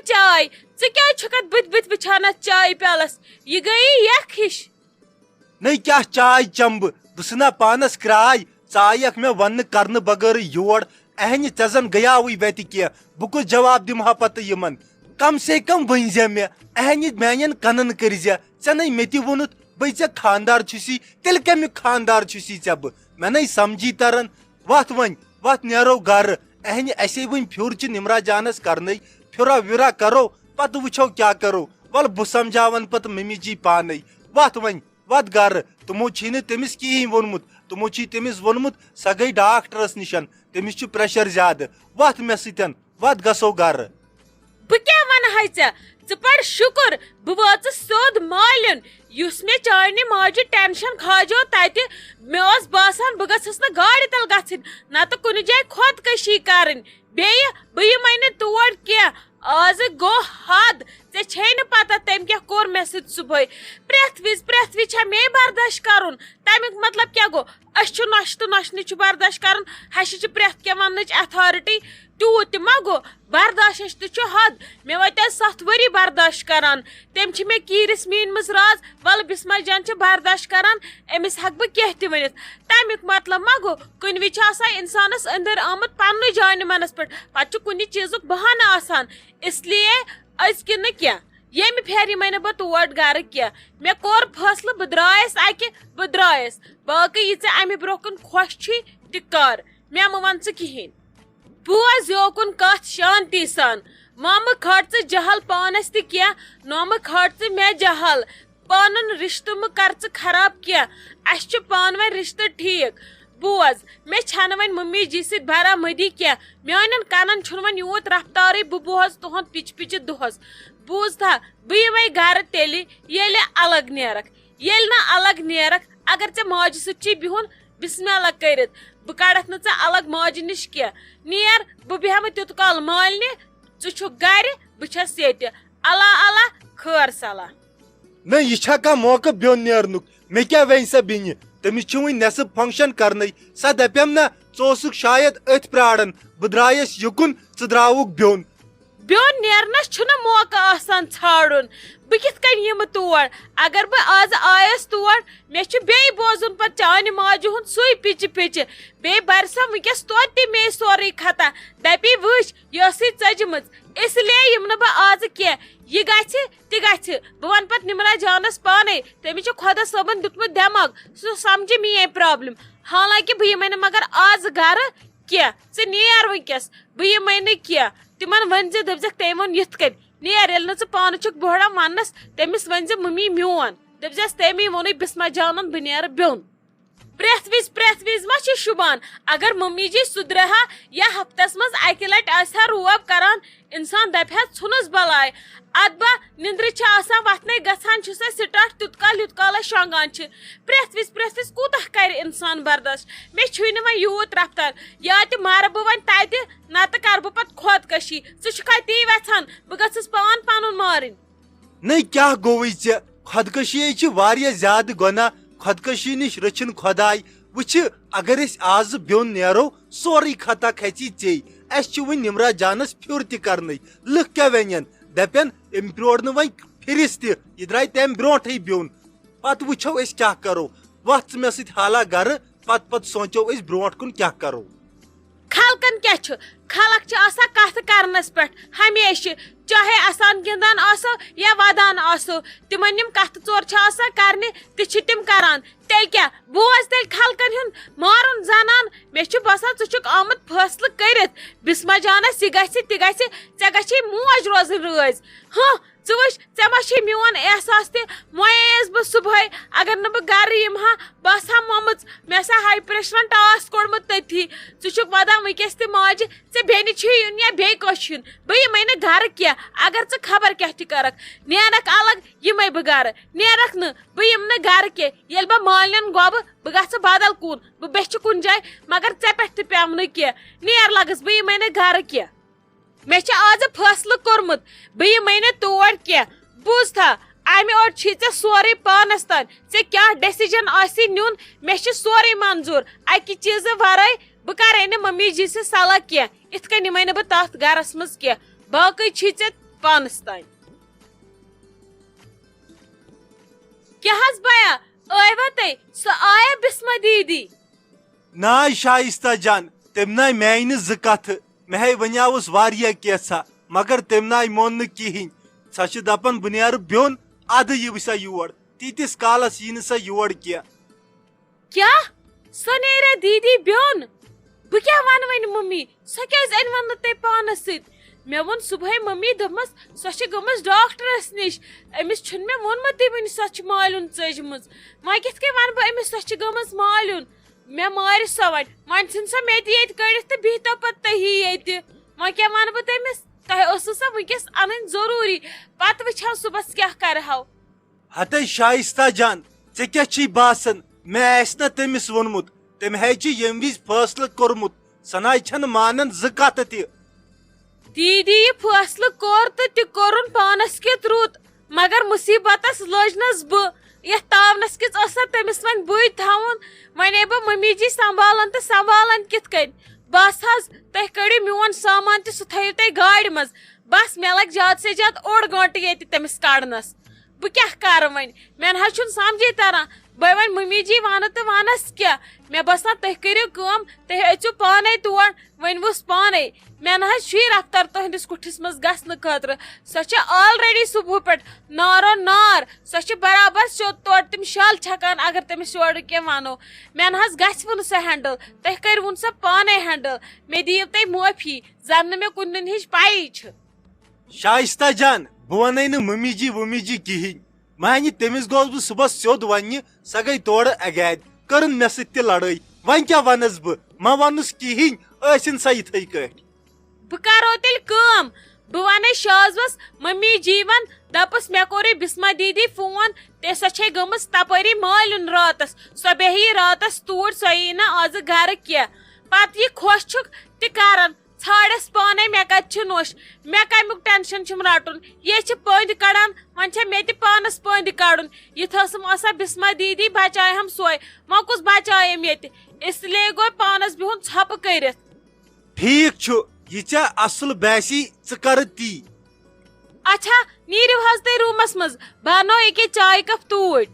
چائے ژٕ چھُکھ بٕتھِ بٕتھِ وٕچھان اتھ چائے پیالس یہ گئی یک ہش نئی کیا چائے چمبہ بہٕ پانس کرائے ژایکھ مےٚ وننہٕ کرنہٕ بغٲر یور اہنہِ ژےٚ زن گیاوٕے وتہِ کینٛہہ بہٕ کُس جواب دِمہا پتہٕ یِمن کم سے کم ؤنۍ مےٚ اہنہِ میانٮ۪ن کنن کٔرۍ ژےٚ نَے مےٚ تہِ ووٚنُتھ بٔے ژےٚ خاندار چھُسی تیٚلہِ کمیُک خاندار چھُسی ژےٚ بہٕ مےٚ نَے سمجھی تران وتھ وۄنۍ وتھ نیرو گرٕ اہنہِ اَسے وٕنۍ پھیُر چھِ نمرا جانس کرنے پھیُرا ویُرا کرو پتہٕ وٕچھو کیٛاہ کرو ول بہٕ سمجھاون پتہٕ ممی جی پانے وتھ وۄنۍ وتھ گرٕ تِمو چھی نہٕ تٔمِس کِہیٖنۍ ووٚنمُت تِمو چھی تٔمِس ووٚنمُت سۄ گٔے ڈاکٹرس نِشن تٔمِس چھُ پریشر زیادٕ وتھ مےٚ سۭتۍ وتھ گژھو گرٕ بہٕ کیٛاہ ونہاے ژےٚ ژٕ پر شُکر بہٕ وٲژٕس سیوٚد مالِن یُس مےٚ چانہِ ماجہِ ٹینشن کھاجو تتہِ مےٚ اوس باسان بہٕ گژھٕس نہٕ گاڑِ تل گژھٕنۍ نتہٕ کُنہِ جایہِ خۄدکٔشی کرٕنۍ بیٚیہِ بہٕ یِمے نہٕ تور کینٛہہ آز گوٚو حد ژےٚ چھے نہٕ پتہ تٔمۍ کیٛاہ کوٚر مےٚ سۭتۍ صبحٲے پرٛٮ۪تھ وِزِ چھا مے برداشت کرُن تمیُک مطلب کیٛاہ گوٚو أسۍ چھُ نۄشہِ تہٕ نۄشنہِ چھُ برداشت کرُن ہشہِ چھِ پرٛٮ۪تھ کینٛہہ وننٕچ ایتھارٹی تیوٗت تہِ ما گوٚو برداشس تہِ چھُ حد مےٚ وٲتۍ 7 ؤری برداشت کران تٔمۍ چھِ مےٚ کیٖرِس میٖنمٕژ راز ولہٕ بسما جان چھِ برداشت کران أمِس ہٮ۪کہٕ بہٕ کینٛہہ تہِ ؤنِتھ تمیُک مطلب ما گوٚو کُنہِ وِزِ چھُ آسان انسانس أنٛدٕرۍ آمُت پننُے جانہِ منس پٮ۪ٹھ پتہٕ چھُ کُنہِ چیٖزُک بہانہٕ آسان اس لیے أزکہِ نہٕ کینٛہہ ییٚمہِ پھیرِ یِمے نہٕ بہٕ تور گرٕ کینٛہہ مےٚ کوٚر فٲصلہٕ بہٕ درٛایس اکہِ بہٕ درٛایس باقٕے یہِ ژےٚ امہِ برونٛہہ کُن خۄش چھُے تہِ کر مےٚ مہٕ ون ژٕ کِہیٖنۍ بوز یوکُن کتھ شانتی سان مامہٕ کھٲٹ ژٕ جہل پانس تہِ کینٛہہ نومہٕ کھٲٹ ژٕ مےٚ جہل پنُن رشتہٕ مہٕ کر ژٕ خراب کینٛہہ اسہِ چھُ پانہٕ ؤنۍ رشتہٕ ٹھیٖک بوز مےٚ چھنہٕ وۄنۍ ممی جی سۭتۍ برامدی کینٛہہ میانٮ۪ن کنن چھُنہٕ وۄنۍ یوٗت رفتارٕے بہٕ بوز تُہُنٛد پِچہِ پِچہِ دۄہس بوٗزتھا بہٕ یِمے گرٕ تیٚلہِ ییٚلہِ الگ نیرکھ ییٚلہِ نہٕ الگ نیرکھ اگر ژےٚ ماجہِ سۭتۍ چھُے بِہُن بسمہ اللہ کٔرِتھ بہٕ کڑکھ نہٕ ژےٚ الگ ماجہِ نِش کینٛہہ نیر بہٕ بیہمہٕ تیوٗت کال مالنہِ ژٕ چھُکھ گرِ بہٕ چھس ییٚتہِ اللہ اللہ خٲر صلاح نہ یہ چھا کانٛہہ موقعہٕ بیوٚن نیرنُک مےٚ کیٛاہ وَنہِ سۄ بیٚنہِ تٔمِس چھُ وٕنہِ نٮ۪صٕف فنٛکشن کرنے سۄ دپیم نہ ژٕ اوسُکھ شاید أتھۍ پراران بہٕ درٛایس یُکُن ژٕ درٛاوُکھ بیوٚن بیوٚن نیرنس چھُنہٕ موقعہٕ آسان ژھانڈُن بہٕ کِتھ کٔنۍ یِمہٕ تور اگر بہٕ آز آیس تور مےٚ چھُ بیٚیہِ بوزُن پتہٕ چانہِ ماجہِ ہُنٛد سُے پِچہِ پِچہِ بیٚیہِ برِ سۄ وٕنکیٚس توتہِ مے سورُے خطا دپی وٕچھ یہِ ٲسٕے ژٔجمٕژ اس لیے یِمہٕ نہٕ بہٕ آزٕ کینٛہہ یہِ گژھِ تہِ گژھِ بہٕ ونہٕ پتہٕ نمرا جانس پانے تٔمِس چھُ خۄدا صٲبن دیُتمُت دٮ۪ماغ سُہ سمجھِ میٲنۍ پرابلم حالانکہِ بہٕ یِمے نہٕ مگر آز گرٕ کینٛہہ ژٕ نیر وٕنکیٚس بہٕ یِمے نہٕ کینٛہہ تِمن ؤنۍ زِ دٔپزٮ۪کھ تٔمۍ ووٚن یِتھ کٔنۍ نیر ییٚلہِ نہٕ ژٕ پانہٕ چھُکھ بہران وننس تٔمِس ؤنۍ زِ ممی میون دٔپزٮ۪س تٔمی ووٚنُے بسما جانن بہٕ نیرٕ بیوٚن پرٛٮ۪تھ وِزِ ما چھِ شوٗبان اگر ممی جی سُدرِ ہا یا ہفتس منٛز اکہِ لٹہِ آسہِ ہا روب کران انسان دپہِ ہا ژھُنُس بلاے ادبا نندرِ چھِ آسان وتھنے گژھان چھُ سۄ سٹاٹ تیُت کال یُت کال أسۍ شۄنگان چھِ پرٛٮ۪تھ وِزِ کوٗتاہ کرِ انسان برداشت مےٚ چھُے نہٕ وۄنۍ یوٗت رفتار یا تہِ مارٕ بہٕ وۄنۍ تتہِ نتہٕ کرٕ بہٕ پتہٕ خۄدکٔشی ژٕ چھُکھا تی یژھان بہٕ گٔژھٕس پان پنُن مارٕنۍ نہ کیٛاہ گوٚوُے ژےٚ خۄدکٔشی چھِ واریاہ زیادٕ گۄناہ خۄدکٔشی نِش رٔچھِنۍ خۄداے وٕچھِ اگر أسۍ آزٕ بیوٚن نیرو سورُے خطا کھژی ژے اسہِ چھُ وٕنہِ نمرا جانس پھیُر تہِ کرنے لُکھ کیٛاہ ونن دپن أمۍ پرٛور نہٕ وۄنۍ پھِرِس تہِ یہِ درٛاے تمہِ برونٛٹھٕے بیوٚن پتہٕ وٕچھو أسۍ کیٛاہ کرو وتھ ژٕ مےٚ سۭتۍ حالا گرٕ پتہٕ سونٛچو أسۍ برونٛٹھ کُن کیٛاہ کرو خلقن کیٛاہ چھُ خلق چھِ آسان کتھ کرنس پٮ۪ٹھ ہمیشہٕ چاہے اسان گِنٛدان آسو یا ودان آسو تِمن یِم کتھٕ ژور چھِ آسان کرنہِ تہِ چھِ تِم کران تیٚلہِ کیٛاہ بوز تیٚلہِ خلقن ہُنٛد مارُن زنان مےٚ چھُ باسان ژٕ چھُکھ آمُت فٲصلہٕ کٔرِتھ بسما جانس یہِ گژھِ تہِ گژھِ ژےٚ گژھِ موج روزٕنۍ رٲضۍ ژٕ وٕچھ ژےٚ ما چھے میون احساس تہِ موییس بہٕ صبحٲے اگر نہٕ بہٕ گرٕ یِمہٕ ہا بہٕ آسہٕ ہا مومٕژ مےٚ سا ہاے پریشرن ٹاس کوٚڑمُت تٔتھی ژٕ چھُکھ ودان وٕنکیٚس تہِ ماجہِ ژےٚ بیٚنہِ چھُے یُن یا بیٚیہِ کٲنٛسہِ چھُ یُن بہٕ یِمے نہٕ گرٕ کینٛہہ اگر ژٕ خبر کیٛاہ تہِ کرکھ نیرکھ الگ یِمے بہٕ گرٕ نیرکھ نہٕ بہٕ یِمہٕ نہٕ گرٕ کینٛہہ ییٚلہِ بہٕ مالنٮ۪ن گۄبہٕ بہٕ گژھٕ بدل کُن بہٕ بیٚچھِ کُنہِ جایہِ مگر ژےٚ پٮ۪ٹھ تہِ پیٚمہٕ نہٕ کینٛہہ نیر لگس بہٕ یِمے نہٕ گرٕ کینٛہہ مےٚ چھُ آزٕ فٲصلہٕ کوٚرمُت بہٕ یِمے نہٕ تور کینٛہہ بوٗزتھا امہِ اور چھی ژےٚ سورُے پانس تام ژےٚ کیٛاہ ڈیسِجن آسی نیُن مےٚ چھُ سورُے منظوٗر اکہِ چیٖزٕ ورٲے بہٕ کرے نہٕ ممی جی سۭتۍ صلح کینٛہہ یِتھ کٔنۍ یِمے نہٕ بہٕ تتھ گرس منٛز کینٛہہ باقٕے چھی ژےٚ پانس تان کیا حظ بیا آیوا تُہۍ سۄ آیا بسمہ دیدی ناے شائستہ جان تم ناے میانہ ز کتھ مے ونیاوس واریاہ کیژھا مگر تم ناے مون نہٕ کہین سۄ چھِ دپان بہٕ نیرٕ بیوٚن ادٕ یِو سا یور تیٖتِس کالس یی نہٕ سۄ یور کینٛہہ کیا سۄ نیریا دیدی بیوٚن بہٕ کیٛاہ ونہٕ وۄنۍ ممی سۄ کیٛازِ انوٕ نہٕ تۄہہِ پانس سۭتۍ مےٚ ووٚن صبحٲے ممی دوٚپمس سۄ چھِ گٔمٕژ ڈاکٹرس نِش أمِس چھُنہٕ مےٚ ووٚنمُتٕے وُنہِ سۄ چھِ مالیُن ژٔجمٕژ وۄنۍ کِتھ کٔنۍ ونہٕ بہٕ أمِس سۄ چھِ گٔمٕژ مالیُن مےٚ مارِ سۄ وۄنۍ ژھٕن سۄ مےٚ تہِ ییٚتہِ کٔڑِتھ تہٕ بِہتو پتہٕ تُہی ییٚتہِ وۄنۍ کیٛاہ ونہٕ بہٕ تٔمِس تۄہہِ ٲسوٕ سۄ وٕنکیٚس انٕنۍ ضروٗری پتہٕ وٕچھو صُبحس کیٛاہ کرہو ہتے شائستہ جان ژےٚ کیٛاہ چھی باسان مےٚ آسہِ نا تٔمِس ووٚنمُت تٔمۍ ہے چھُ ییٚمہِ وِزِ فٲصلہٕ کوٚرمُت سۄ ناے چھنہٕ مانان زٕ کتھٕ تہِ دیدی یہِ فٲصلہٕ کوٚر تہٕ تہِ کوٚرُن پانس کیُتھ رُت مگر مُصیبتس لٔجنس بہٕ یتھ تاونس کِژ ٲس سا تٔمِس وۄنۍ بٕے تھاوُن وۄنۍ ہے بہٕ ممی جی سنبھالن تہٕ سنبھالن کِتھ کٔنۍ بس حظ تُہۍ کٔڑِو میون سامان تہِ سُہ تھٲیِو تُہۍ گاڑِ منٛز بس مےٚ لگہِ زیادٕ سے زیادٕ اوٚڑ گٲنٹہٕ ییٚتہِ تٔمِس کڑنس بہٕ کیٛاہ کرٕ وۄنۍ مےٚ نہ حظ چھُنہٕ سمجھے تران بہٕ وۄنۍ ممی جی ونہٕ تہٕ ونس کیٛاہ مےٚ باسان تُہۍ کٔرِو کٲم تُہۍ أژِو پانے تور وۄنۍ وُس پانے مےٚ نہ حظ چھُے رفتار تُہنٛدِس کُٹھِس منٛز گژھنہٕ خٲطرٕ سۄ چھےٚ آلریڈی صبحہٕ پٮ۪ٹھ نارو نار سۄ چھِ برابر سیوٚد تورٕ تِم شل چھکان اگر تٔمِس یورٕ کینٛہہ ونو مےٚ نہ حظ گژھوٕ نہٕ سۄ ہینڈل تُہۍ کٔرۍوُن سۄ پانے ہینڈل مےٚ دِیِو تُہۍ معٲفی زن نہٕ مےٚ کُنہِ ہِنٛچ پیی چھِ شائستہ جان بہٕ ونے نہٕ ممی جی کہیٖنۍ مانہِ تٔمِس گوٚوس بہٕ صبحس سیوٚد وننہِ سۄ گٔے تورٕ اگادِ کٔرٕن مےٚ سۭتۍ تہِ لڑٲے وۄنۍ کیٛاہ ونس بہٕ ما ونُس کہیٖنۍ ٲسِن سۄ یِتھٕے کٲٹھۍ بہٕ کرو تیٚلہِ کٲم بہٕ ونے شازوس ممی جیون دپس مےٚ کوٚرُے بسمہ دیدی فون تے سۄ چھے گٔمٕژ تپٲری مالیُن راتس سۄ بیہہِ راتس توٗرۍ سۄ یی نہٕ آزٕ گرٕ کینٛہہ پتہٕ یہِ خۄش چھُکھ تہِ کرن ژھانڈس پانے مےٚ کتہِ چھُ نوٚش مےٚ کمیُک ٹینشن چھُم رٹُن یے چھِ پٔنٛدۍ کڑان وۄنۍ چھےٚ مےٚ تہِ پانس پٔنٛدۍ کڑُن یِتھ ٲسٕم آسان بسمہ دیدی بچایہم سۄے وۄنۍ کُس بچایِم ییٚتہِ اس لیے گوٚو پانس بِہُن ژھۄپہٕ کٔرِتھ ٹھیٖک چھُ یہِ ژےٚ اصل باسی ژٕ کرٕ تی اچھا نیٖرِو حظ تُہۍ روٗمس منٛز بہٕ انو ییٚکیٛاہ چایہِ کپ توٗرۍ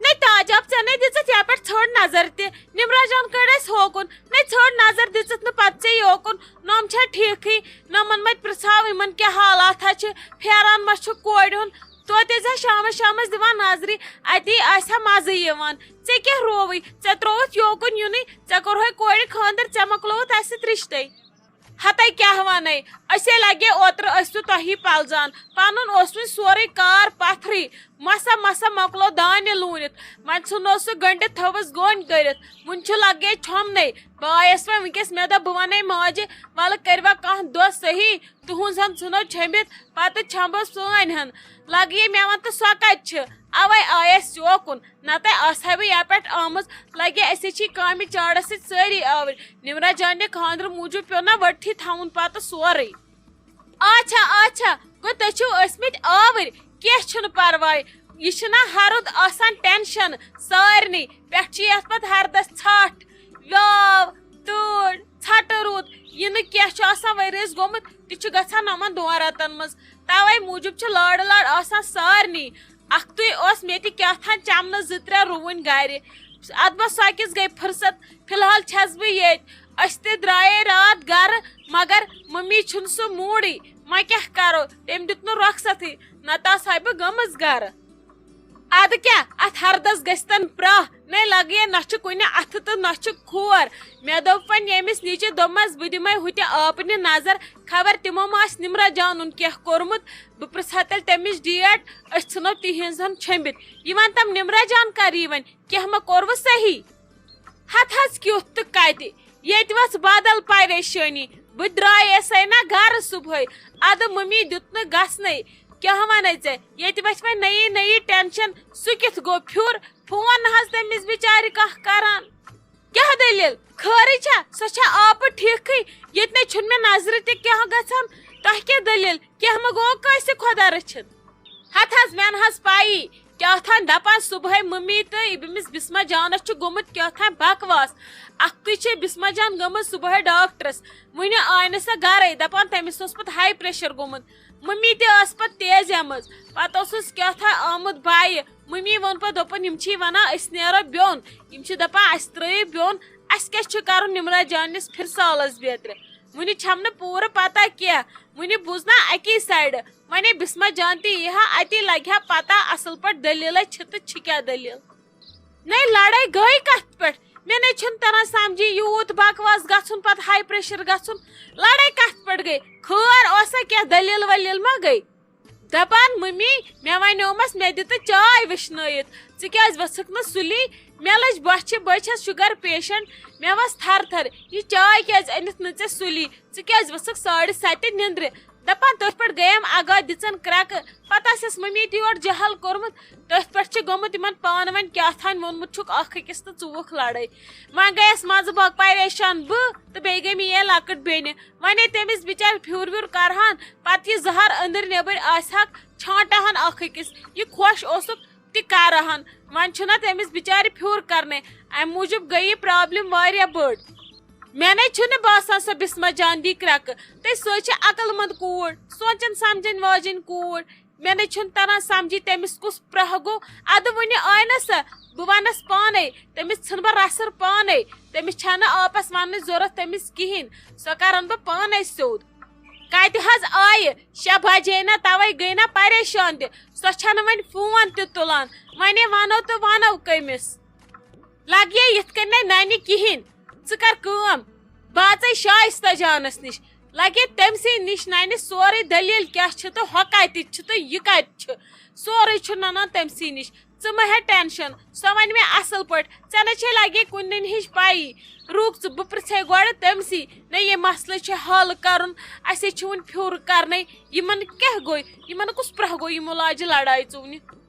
نہیں تاجاب ژےٚ نے دِژٕتھ یپٲرۍ ژھٔر نظر تہِ نمرا جان کٔڑ اَسہِ ہوکُن نہیں ژھٔر نظر دِژٕتھ نہٕ پتہٕ ژےٚ یوکُن نۄم چھا ٹھیٖکھٕے نۄمن مت پرژھاو یِمن کیٛاہ حالاتھا چھِ پھیران ما چھُ کورِ ہُنٛد توتہِ ٲسۍ زِ شامس شامس دِوان نظرِ اتی آسہِ ہا مزٕ یِوان ژےٚ کیٛاہ رووٕے ژےٚ ترووُتھ یوکُن یُنٕے ژےٚ کوٚرہے کورِ خاندر ژےٚ مۄکلووُتھ اَسہِ سۭتۍ رشتے ہتے کیٛاہ ونے أسے لگے اوترٕ ٲسوٕ تۄہی پلزان پنُن اوس وۄنۍ سورُے کار پتھرٕے مسا مسا مۄکلو دانہِ لوٗنِتھ وۄنۍ ژھُنو سُہ گنڈِتھ تھوٚوُس گوٚنۍ کٔرِتھ وُنہِ چھُ لگے چھۄمنے بہٕ آیس وۄنۍ ؤنکیٚس مےٚ دوٚپ بہٕ ونَے ماجہِ ولہٕ کٔروا کانٛہہ دۄہ صحیح تُہنٛز ہن ژھُنو چھٔمبِتھ پتہٕ چھمبو سٲنۍ ہن لگے مےٚ ون تہٕ سۄ کتہِ چھِ اوے آیس یوکُن نتہٕ آسہٕ ہا بہٕ یپٲرۍ پٮ۪ٹھ آمٕژ لگے أسے چھی کامہِ چاڑس سۭتۍ سٲری آوٕرۍ نمرا جانہِ خاندرٕ موٗجوٗب پیوٚو نا ؤٹتھٕے تھاوُن پتہٕ سورُے اچھا اچھا گوٚو تُہۍ چھِو ٲسمٕتۍ آوٕرۍ کینٛہہ چھُنہٕ پرواے یہِ چھُنہ ہرُد آسان ٹینشن سارنٕے پٮ۪ٹھٕ چھِ یتھ پتہٕ ہردس ژھٹھ واو تۭر ژھٹہٕ روٗد یہِ نہٕ کینٛہہ چھُ آسان ؤرِیس گوٚمُت تہِ چھُ گژھان یِمن 2 رٮ۪تن منٛز توے موٗجوٗب چھُ لارٕ لار آسان سارنٕے اکھتُے اوس مےٚ تہِ کیٛاہ تھام چمنہٕ 2-3 رُوٕنۍ گرِ ادٕ بہ سۄ کِس گٔے فرست فی الحال چھس بہٕ ییٚتہِ أسۍ تہِ درٛایے راتھ گرٕ مگر ممی چھُنہٕ سُہ موٗڈٕے وۄنۍ کیٛاہ کرو تٔمۍ دیُت نہٕ رۄخصتھٕے نتہٕ آسہٕ ہا بہٕ گٔمٕژ گرٕ ادٕ کیٛاہ اتھ ہردس گژھِ تن پرٛاہ نے لگے نہ چھُ کُنہِ اتھٕ تہٕ نہ چھُ کھور مےٚ دوٚپ وۄنۍ ییٚمِس نِچہِ دوٚپمس بہٕ دِمے ہُتہِ آپنہِ نظر خبر تِمو ما آسہِ نمرا جانُن کینٛہہ کوٚرمُت بہٕ پرژھٕ ہا تیٚلہِ تٔمِس ڈیٹ أسۍ ژھٕنو تِہنٛز ہن چھٔمبِتھ یہِ ون تم نمرا جان کر یی وۄنۍ کینٛہہ ما کوٚروٕ صحیح ہتھ حظ کیُتھ تہٕ کتہِ ییٚتہِ ؤژھ بدل پریشٲنی بہٕ درٛایسے نا گرٕ صبحٲے ادٕ ممی دیُت نہٕ گژھنَے کیٛاہ ونے ژےٚ ییٚتہِ وۄتھِ وۄنۍ نٔیی ٹینشن سُہ کِتھ گوٚو پھیُر فون نہ حظ تٔمِس بِچارِ کانٛہہ کران کیٛاہ دٔلیٖل خٲرٕے چھا سۄ چھا آپہٕ ٹھیٖکھٕے ییٚتہِ نَے چھُنہٕ مےٚ نظرِ تہِ کیٛاہ گژھان تۄہہِ کیٛاہ دٔلیٖل کینٛہہ مہ گوٚو کٲنٛسہِ خۄدا رٔچھِنۍ ہتھ حظ مےٚ نہ حظ پایی کیا تھان دپان صبح ممی تو بمس بسما جانس گومت کیا تھان بکواس اختی بسما جان گمت صبح ڈاکٹرس ون آئی نا سا گرے دپان تمس پتہ ہائی پریشر گومت ممی تس پتہ تیز آمز پتہ کیا تھا آمت بائے ممی وون پتہ دپن یم چھ ونان اس نیرو بیون یم چھ دپان اس ترٲیِو بیون اس کیا چھ کرن نمرا جانس پھر سالس بیترِ ونہ چھم نہ پورٕ پتہ کیا ونہ بوز نا اکی سائڈ ونے بسما جانتی یہ اتی لگہ پتہ اصل پٹ دلیل چھ کیا دلیل نہیں لڑائی گئی کت پٹ مے نہیں چھن تران سمجھی یوت بکواس گژھن پتہ ہائی پریشر گژھن لڑائی کت پٹ گئی خور اوسا کیا دلیل ولیل ما گئی دپان ممی مے ونیومس مے دت چائے وشنٲیِتھ ژٕ کیازِ ؤژھٕکھ نہٕ سُلی مے لٔج بۄچھِ بہٕ چھس شُگر پیشنٹ مے وس تھر تھر یہ چائے کیازِ أنِتھ نہٕ ژےٚ سُلی ژٕ کیازِ ؤژھٕکھ 7:30 نندرِ دپان تٔتھۍ پٮ۪ٹھ گٔیم اگاہ دِژن کرٛٮ۪کہٕ پتہٕ آسٮ۪س ممی تہِ یورٕ جہل کوٚرمُت تٔتھۍ پٮ۪ٹھ چھُ گوٚمُت یِمن پانہٕ ؤنۍ کیٛاہ تھانۍ ووٚنمُت چھُکھ اکھ أکِس تہٕ ژُوُکھ لڑٲے وۄنۍ گٔیس منٛزٕ باگ پریشان بہٕ تہٕ بیٚیہِ گٔے میٲنۍ لۄکٕٹ بیٚنہِ وۄنۍ تٔمِس بِچارِ پھیوٗر ویوٗر کرہان پتہٕ یہِ زہر أنٛدٕرۍ نٮ۪بٕرۍ آسہَکھ چھانٹہان اکھ أکِس یہِ خۄش اوسُکھ تہِ کرہان وۄنۍ چھُنہ تٔمِس بِچارِ پھیوٗر کرنے امہِ موٗجوٗب گٔے یہِ پرابلم واریاہ بٔڑ مےٚ نے چھُنہٕ باسان سۄ بسما جان دی کرٛٮ۪کہٕ تہٕ سۄ چھِ عقل منٛد کوٗر سونٛچن سمجھن واجٮ۪ن کوٗر مےٚ نے چھُنہٕ تران سمجھی تٔمِس کُس پرٛہ گوٚو ادٕ وُنہِ آے نہ سۄ بہٕ ونس پانے تٔمِس ژھٕن بہٕ رسر پانے تٔمِس چھنہٕ آپس وننٕچ ضروٗرت تٔمِس کہیٖنۍ سۄ کرن بہٕ پانے سیوٚد کتہِ حظ آیہِ 6 بجے نہ توے گٔے نہ پریشان تہِ سۄ چھنہٕ وۄنۍ فون تہِ تُلان وۄنۍ ونو تہٕ ونو کٔمِس لگیے یِتھ کٔنۍ نہٕ ننہِ کہیٖنۍ ژٕ کر کٲم بہٕ اژے شائستہ جانس نش لگے تٔمسٕے نش ننہِ سورُے دلیل کیاہ چھِ تہٕ ہۄ کتہِ چھِ تہٕ یہِ کتہِ چھِ سورُے چھُ ننان تٔمسٕے نش ژٕ مہ ہےٚ ٹینشن سۄ ونہِ مےٚ اصل پٲٹھۍ ژےٚ نہ چھے لگے کُنہِ ہِش پیی رُک ژٕ بہٕ پرژھے گۄڈٕ تٔمسٕے نہ یہِ مسلہٕ چھُ حل کرُن اسے چھُ وُنہِ پھیوٗر کرنے یِمن کیاہ گوٚو یِمن کُس پرٛہ گوٚو یِمو لاجہِ لڑایہِ ژٕ وٕنہِ